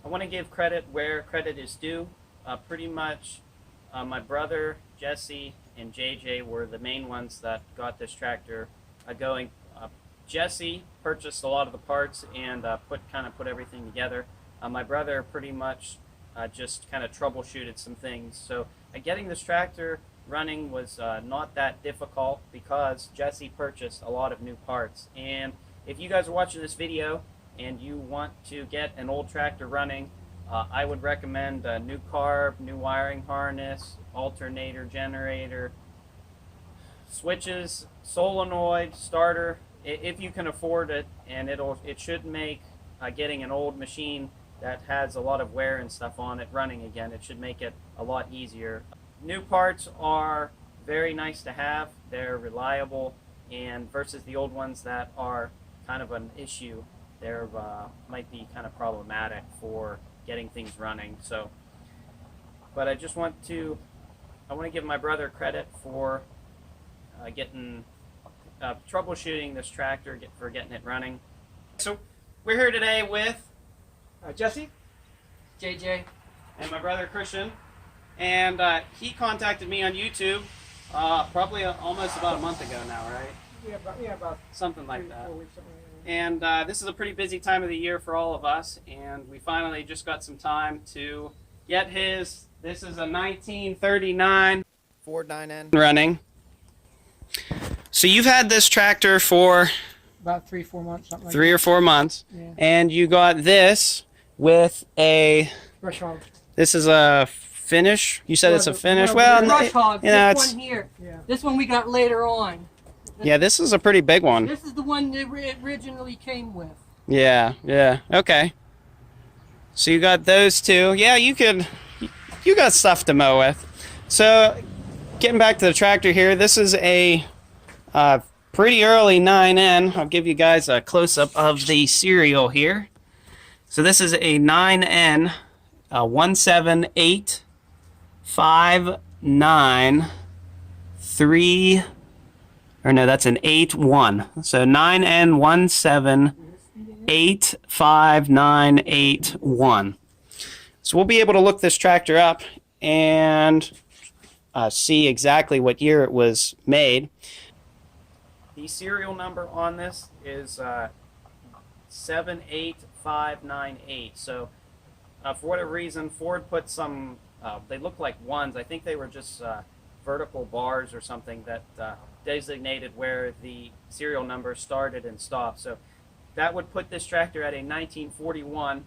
I want to give credit where credit is due. Pretty much my brother, Jesse, and JJ were the main ones that got this tractor going. Jesse purchased a lot of the parts and put everything together. My brother pretty much just kind of troubleshooted some things. So getting this tractor running was not that difficult because Jesse purchased a lot of new parts. And if you guys are watching this video and you want to get an old tractor running, I would recommend a new carb, new wiring harness, alternator, generator, switches, solenoid, starter, if you can afford it, and it should make getting an old machine that has a lot of wear and stuff on it running again, it should make it a lot easier. New parts are very nice to have. They're reliable, and versus the old ones that are kind of an issue, they're might be kind of problematic for getting things running. So, but I want to give my brother credit for troubleshooting this tractor, for getting it running. So we're here today with Jesse, JJ, and my brother Christian, and he contacted me on YouTube probably almost about a month ago now, right? Yeah, about something like 3 or that. 4 weeks, something like that. And this is a pretty busy time of the year for all of us, and we finally just got some time to get his. This is a 1939 Ford 9N running. So you've had this tractor for About 3 or 4 months, something like 3 or 4 months, Yeah. and you got this with a. Brush hog. This is a finish. You said Well, it's a the- finish. well, Well, the Brush hog, you know, this one here. Yeah. This one we got later on. yeah, this is a pretty big one. This is the one that it originally came with. Yeah, yeah, okay. So you got those two. Yeah, you got stuff to mow with. So, getting back to the tractor here, this is a pretty early 9N. I'll give you guys a close-up of the serial here. So this is a 9N 17859 or no, that's an 81. So 9N1785981. So we'll be able to look this tractor up and see exactly what year it was made. The serial number on this is 78598. So for whatever reason, Ford put some, they look like ones. I think they were just vertical bars or something that designated where the serial number started and stopped. So that would put this tractor at a 1941.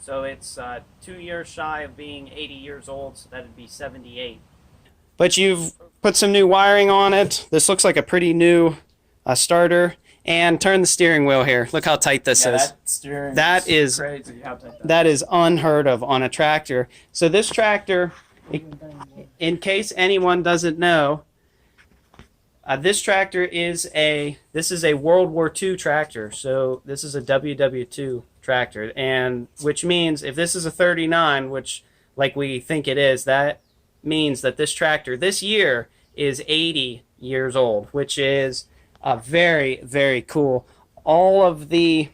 So it's 2 years shy of being 80 years old, so that'd be 78. But you've put some new wiring on it. This looks like a pretty new starter. And turn the steering wheel here. Look how tight this is. That is Crazy how tight that is unheard of on a tractor. So this tractor, in case anyone doesn't know, this tractor is a World War II tractor. So this is a WW2 tractor, and which means if this is a 39, which like we think it is, that means that this tractor this year is 80 years old, which is very, very cool. All of the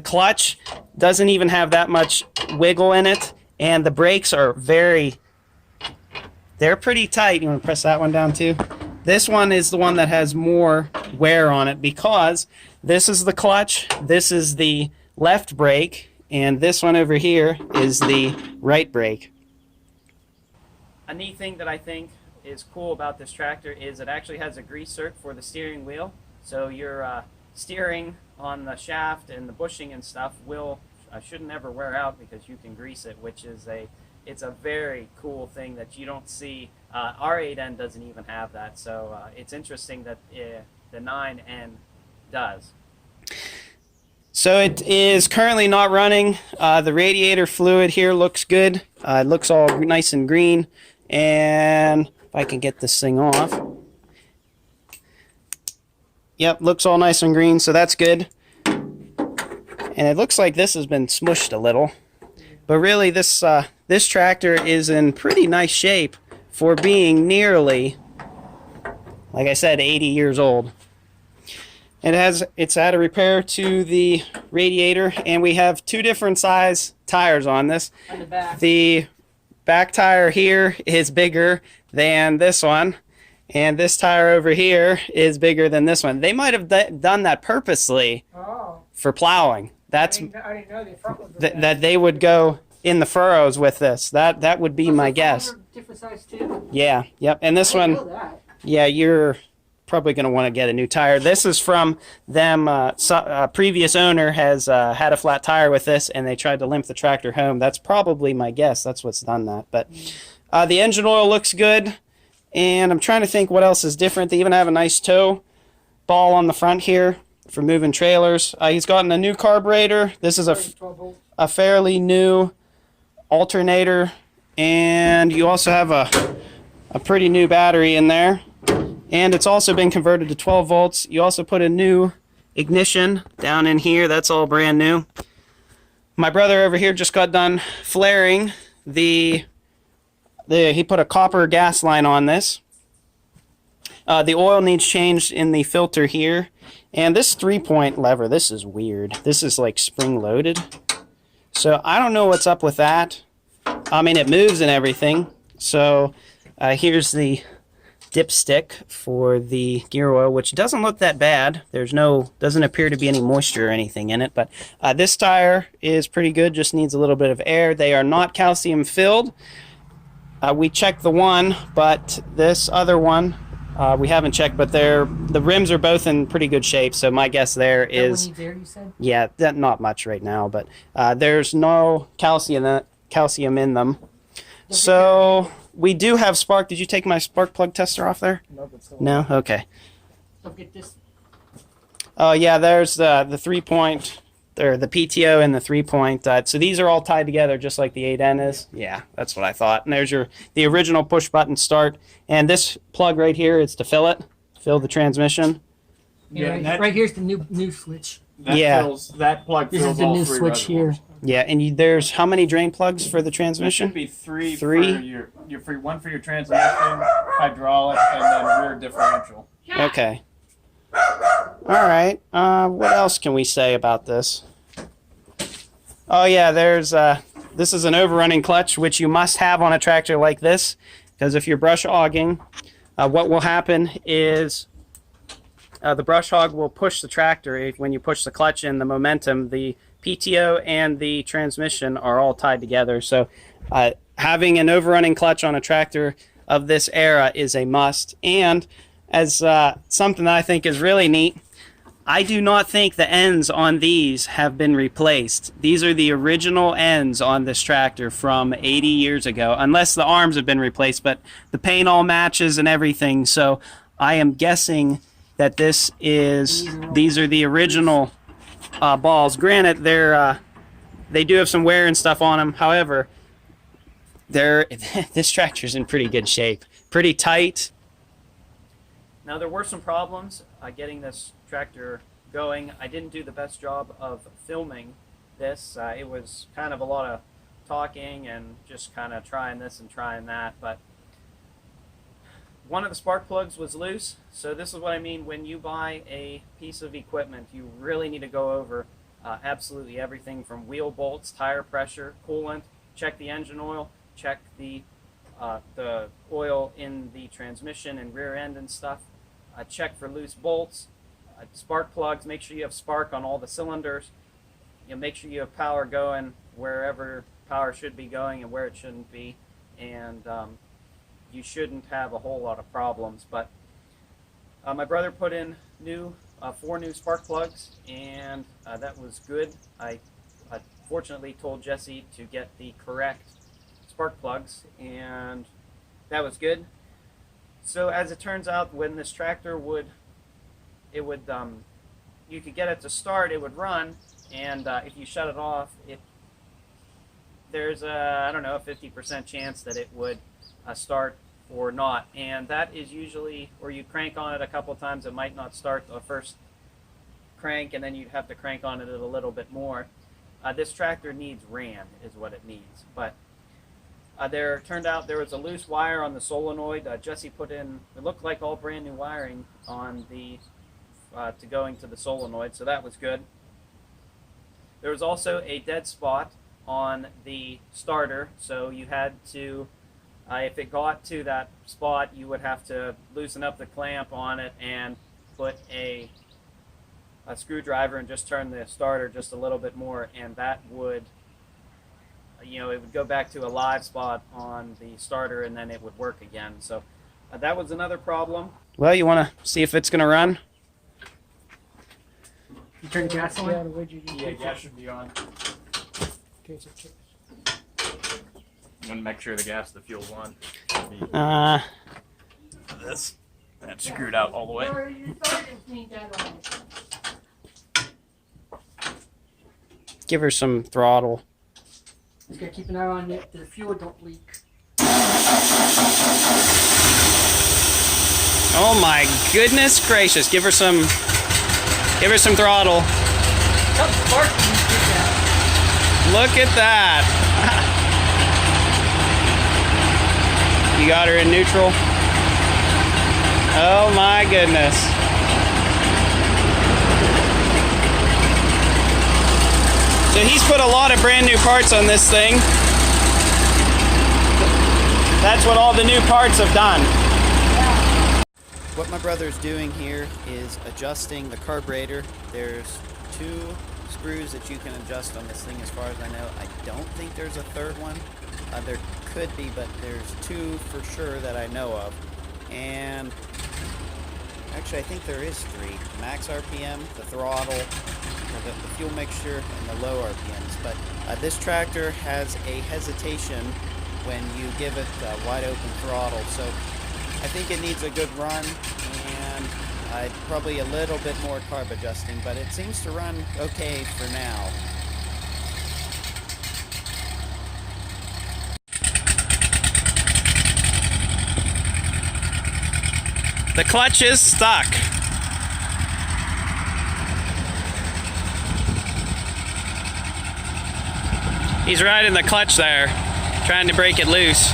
clutch doesn't even have that much wiggle in it, and the brakes are they're pretty tight. You want to press that one down too? This one is the one that has more wear on it because this is the clutch, this is the left brake, and this one over here is the right brake. A neat thing that I think is cool about this tractor is it actually has a grease zerk for the steering wheel, so your steering on the shaft and the bushing and stuff shouldn't ever wear out because you can grease it, which is it's a very cool thing that you don't see. Our 8N doesn't even have that, so it's interesting that the 9N does. So it is currently not running. The radiator fluid here looks good. It looks all nice and green, and if I can get this thing off. Yep, looks all nice and green, so that's good. And it looks like this has been smushed a little. But really, this tractor is in pretty nice shape for being nearly, like I said, 80 years old. It's had a repair to the radiator, and we have two different size tires on this. On the back. The back tire here is bigger than this one, and this tire over here is bigger than this one. They might have done that purposely Oh. for plowing. That's I didn't know the front ones were that they would go in the furrows with this. That would be my guess. Different size too. Yeah, yep. And this I didn't one, know that. yeah, you're probably going to want to get a new tire. This is from them. Previous owner has had a flat tire with this, and they tried to limp the tractor home. That's probably my guess. That's what's done that. But the engine oil looks good, and I'm trying to think what else is different. They even have a nice tow ball on the front here for moving trailers. He's gotten a new carburetor. This is 12 volt. a fairly new alternator, and you also have a pretty new battery in there. And it's also been converted to 12 volts. You also put a new ignition down in here. That's all brand new. My brother over here just got done flaring he put a copper gas line on this. The oil needs changed in the filter here. And this 3-point lever, this is weird. This is like spring loaded. So I don't know what's up with that. I mean, it moves and everything. So here's the dipstick for the gear oil, which doesn't look that bad. Doesn't appear to be any moisture or anything in it, but this tire is pretty good, just needs a little bit of air. They are not calcium filled. We checked the one, but this other one we haven't checked, but the rims are both in pretty good shape, so my guess there That is one needs air, you said? yeah, not much right now, but there's no calcium in them. So we do have spark. Did you take my spark plug tester off there? No, but still. No? Okay. Don't get this. Oh, yeah, there's the 3-point, or the PTO and the 3-point. So these are all tied together just like the 8N is. Yeah, that's what I thought. And there's the original push-button start. And this plug right here is to fill the transmission. Yeah, right, that- right here's the new switch. That plug This fills is the all new three switch reservoirs. here. Yeah, and there's how many drain plugs for the There transmission? should be three. Three? For one for your transmission, hydraulic, and then rear differential. Okay. All right. What else can we say about this? Oh yeah, this is an overrunning clutch, which you must have on a tractor like this, because if you're brush hogging, what will happen is the brush hog will push the tractor. When you push the clutch in, the momentum, the PTO and the transmission are all tied together. So having an overrunning clutch on a tractor of this era is a must. And as something that I think is really neat, I do not think the ends on these have been replaced. These are the original ends on this tractor from 80 years ago, unless the arms have been replaced, but the paint all matches and everything. So I am guessing that these are the original balls. Granted, they do have some wear and stuff on them. However, this tractor's in pretty good shape, pretty tight. Now there were some problems getting this tractor going. I didn't do the best job of filming this. It was kind of a lot of talking and just kind of trying this and trying that, but one of the spark plugs was loose. So this is what I mean when you buy a piece of equipment, you really need to go over absolutely everything from wheel bolts, tire pressure, coolant, check the engine oil, check the oil in the transmission and rear end and stuff, check for loose bolts, spark plugs, make sure you have spark on all the cylinders, make sure you have power going wherever power should be going and where it shouldn't be, and you shouldn't have a whole lot of problems. But my brother put in 4 new spark plugs, and that was good. I fortunately told Jesse to get the correct spark plugs, and that was good. So as it turns out, when this tractor you could get it to start, it would run, and if you shut it off, there's I don't know, a 50% chance that it would start or not, and that is usually, or you crank on it a couple times, it might not start the first crank, and then you'd have to crank on it a little bit more. This tractor needs RAM is what it needs, but there turned out there was a loose wire on the solenoid. Jesse put in, it looked like all brand new wiring on the to going to the solenoid, so that was good. There was also a dead spot on the starter, so you had to, if it got to that spot, you would have to loosen up the clamp on it and put a screwdriver and just turn the starter just a little bit more, and that would, it would go back to a live spot on the starter, and then it would work again. So that was another problem. Well, you want to see if it's going to run? You turn the gas on? Yeah, gas should be on. Okay, so check. I'm gonna make sure the gas, the fuel's on. That's screwed out all the way. Give her some throttle. Just gotta keep an eye on it, the fuel don't leak. Oh my goodness gracious! Give her some throttle. Look at that! You got her in neutral. Oh my goodness! So he's put a lot of brand new parts on this thing. That's what all the new parts have done. What my brother's doing here is adjusting the carburetor. There's 2 screws that you can adjust on this thing as far as I know. I don't think there's a third one. There could be, but there's 2 for sure that I know of. And actually I think there is 3. Max RPM, the throttle, the fuel mixture, and the low RPMs. But this tractor has a hesitation when you give it wide open throttle. So I think it needs a good run, and probably a little bit more carb adjusting, but it seems to run okay for now. The clutch is stuck. He's riding the clutch there, trying to break it loose.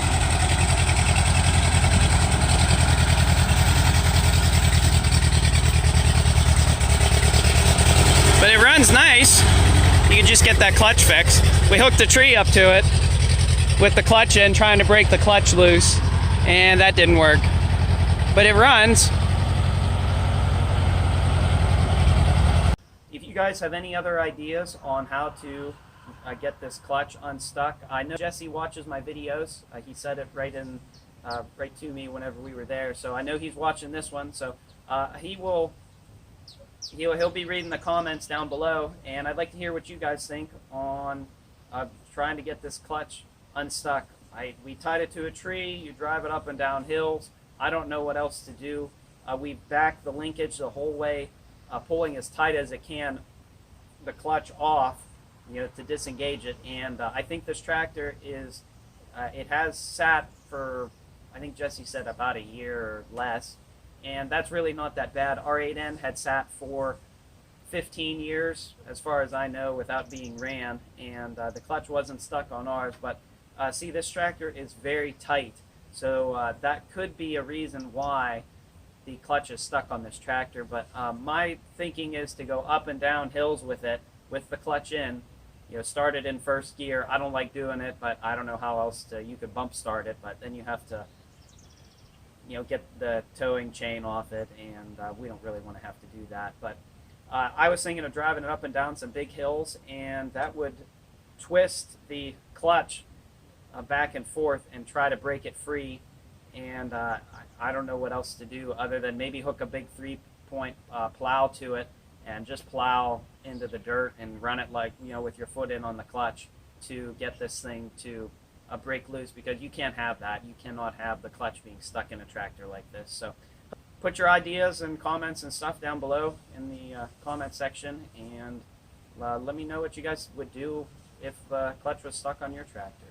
But it runs nice. You can just get that clutch fixed. We hooked a tree up to it with the clutch in, trying to break the clutch loose, and that didn't work. But it runs. If you guys have any other ideas on how to get this clutch unstuck, I know Jesse watches my videos. He said it right to me whenever we were there, so I know he's watching this one. So he'll be reading the comments down below, and I'd like to hear what you guys think on trying to get this clutch unstuck. We tied it to a tree. You drive it up and down hills. I don't know what else to do. We backed the linkage the whole way, pulling as tight as it can the clutch off, to disengage it. And I think this tractor is, it has sat for, I think Jesse said about a year or less, and that's really not that bad. R8N had sat for 15 years, as far as I know, without being ran, and the clutch wasn't stuck on ours. But see, this tractor is very tight, so that could be a reason why the clutch is stuck on this tractor. But my thinking is to go up and down hills with it, with the clutch in. Start it in first gear. I don't like doing it, but I don't know how else you could bump start it, but then you have to get the towing chain off it, and we don't really want to have to do that. But I was thinking of driving it up and down some big hills, and that would twist the clutch back and forth and try to break it free. And I don't know what else to do other than maybe hook a big 3-point plow to it and just plow into the dirt and run it like, with your foot in on the clutch to get this thing to break loose, because you can't have that. You cannot have the clutch being stuck in a tractor like this. So put your ideas and comments and stuff down below in the comment section, and let me know what you guys would do if the clutch was stuck on your tractor.